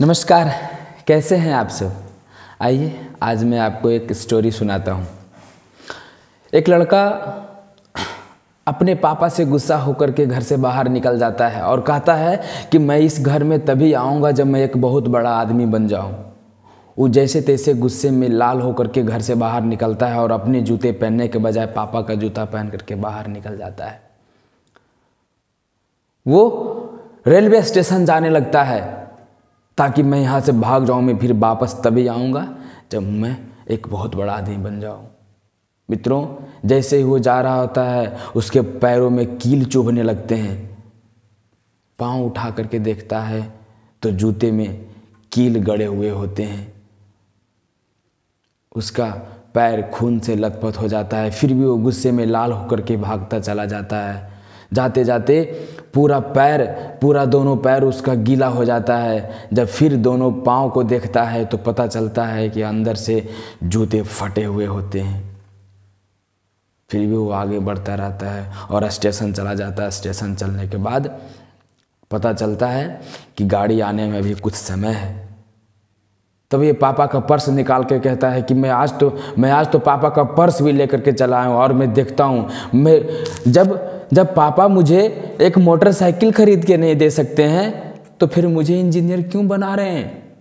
नमस्कार, कैसे हैं आप सब। आइए आज मैं आपको एक स्टोरी सुनाता हूँ। एक लड़का अपने पापा से गुस्सा होकर के घर से बाहर निकल जाता है और कहता है कि मैं इस घर में तभी आऊँगा जब मैं एक बहुत बड़ा आदमी बन जाऊँ। वो जैसे तैसे गुस्से में लाल होकर के घर से बाहर निकलता है और अपने जूते पहनने के बजाय पापा का जूता पहन करके बाहर निकल जाता है। वो रेलवे स्टेशन जाने लगता है ताकि मैं यहाँ से भाग जाऊँ, मैं फिर वापस तभी आऊँगा जब मैं एक बहुत बड़ा आदमी बन जाऊँ। मित्रों, जैसे ही वो जा रहा होता है उसके पैरों में कील चुभने लगते हैं। पाँव उठा करके देखता है तो जूते में कील गड़े हुए होते हैं। उसका पैर खून से लथपथ हो जाता है, फिर भी वो गुस्से में लाल होकर के भागता चला जाता है। जाते जाते पूरा दोनों पैर उसका गीला हो जाता है। जब फिर दोनों पाँव को देखता है तो पता चलता है कि अंदर से जूते फटे हुए होते हैं। फिर भी वो आगे बढ़ता रहता है और स्टेशन चला जाता है। स्टेशन चलने के बाद पता चलता है कि गाड़ी आने में अभी कुछ समय है। तब ये पापा का पर्स निकाल के कहता है कि मैं आज तो पापा का पर्स भी लेकर के चला आया हूँ और मैं देखता हूँ मैं जब पापा मुझे एक मोटरसाइकिल खरीद के नहीं दे सकते हैं तो फिर मुझे इंजीनियर क्यों बना रहे हैं।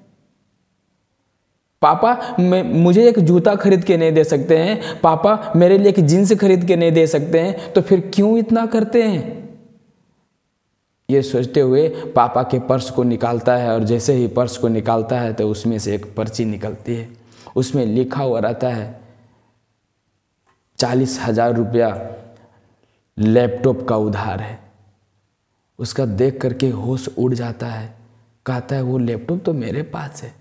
पापा मुझे एक जूता खरीद के नहीं दे सकते हैं, पापा मेरे लिए एक जीन्स खरीद के नहीं दे सकते हैं, तो फिर क्यों इतना करते हैं। ये सोचते हुए पापा के पर्स को निकालता है और जैसे ही पर्स को निकालता है तो उसमें से एक पर्ची निकलती है। उसमें लिखा हुआ रहता है 40,000 रुपया लैपटॉप का उधार है। उसका देख करके होश उड़ जाता है। कहता है वो लैपटॉप तो मेरे पास है।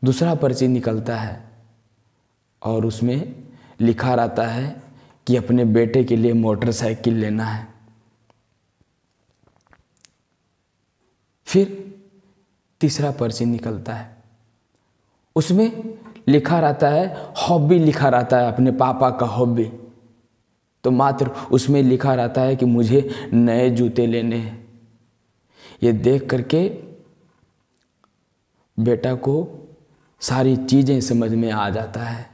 दूसरा पर्ची निकलता है और उसमें लिखा रहता है कि अपने बेटे के लिए मोटरसाइकिल लेना है। फिर तीसरा पर्ची निकलता है, उसमें लिखा रहता है हॉबी, लिखा रहता है अपने पापा का हॉबी। तो मात्र उसमें लिखा रहता है कि मुझे नए जूते लेने हैं। ये देख करके बेटा को सारी चीज़ें समझ में आ जाता है।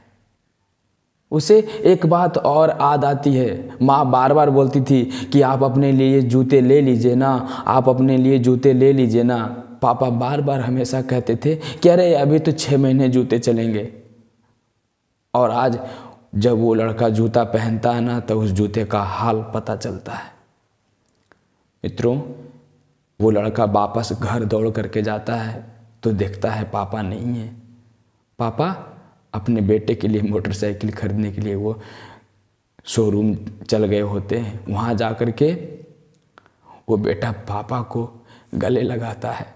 उसे एक बात और याद आती है। माँ बार बार बोलती थी कि आप अपने लिए जूते ले लीजिए ना, आप अपने लिए जूते ले लीजिए ना। पापा बार बार हमेशा कहते थे कि अरे अभी तो 6 महीने जूते चलेंगे। और आज जब वो लड़का जूता पहनता है ना तो उस जूते का हाल पता चलता है। मित्रों, वो लड़का वापस घर दौड़ करके जाता है तो देखता है पापा नहीं है। पापा अपने बेटे के लिए मोटरसाइकिल खरीदने के लिए वो शोरूम चल गए होते हैं। वहाँ जा कर के वो बेटा पापा को गले लगाता है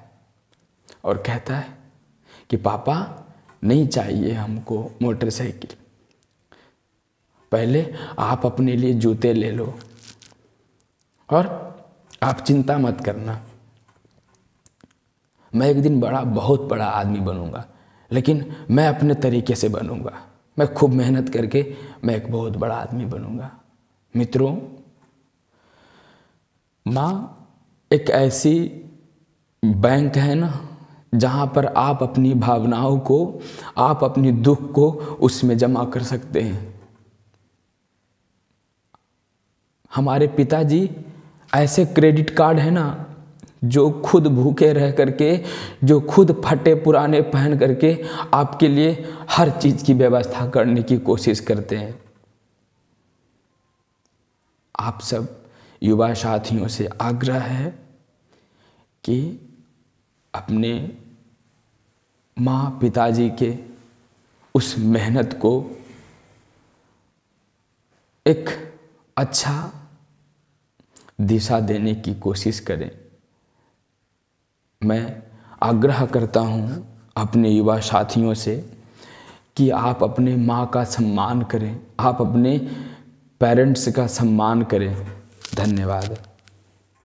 और कहता है कि पापा नहीं चाहिए हमको मोटरसाइकिल, पहले आप अपने लिए जूते ले लो और आप चिंता मत करना। मैं एक दिन बहुत बड़ा आदमी बनूंगा, लेकिन मैं अपने तरीके से बनूंगा। मैं खूब मेहनत करके मैं एक बहुत बड़ा आदमी बनूंगा। मित्रों, माँ एक ऐसी बैंक है ना जहाँ पर आप अपनी भावनाओं को, आप अपनी दुख को उसमें जमा कर सकते हैं। हमारे पिताजी ऐसे क्रेडिट कार्ड है ना जो खुद भूखे रह करके, जो खुद फटे पुराने पहन करके आपके लिए हर चीज़ की व्यवस्था करने की कोशिश करते हैं। आप सब युवा साथियों से आग्रह है कि अपने माँ पिताजी के उस मेहनत को एक अच्छा दिशा देने की कोशिश करें। मैं आग्रह करता हूँ अपने युवा साथियों से कि आप अपने माँ का सम्मान करें, आप अपने पेरेंट्स का सम्मान करें। धन्यवाद।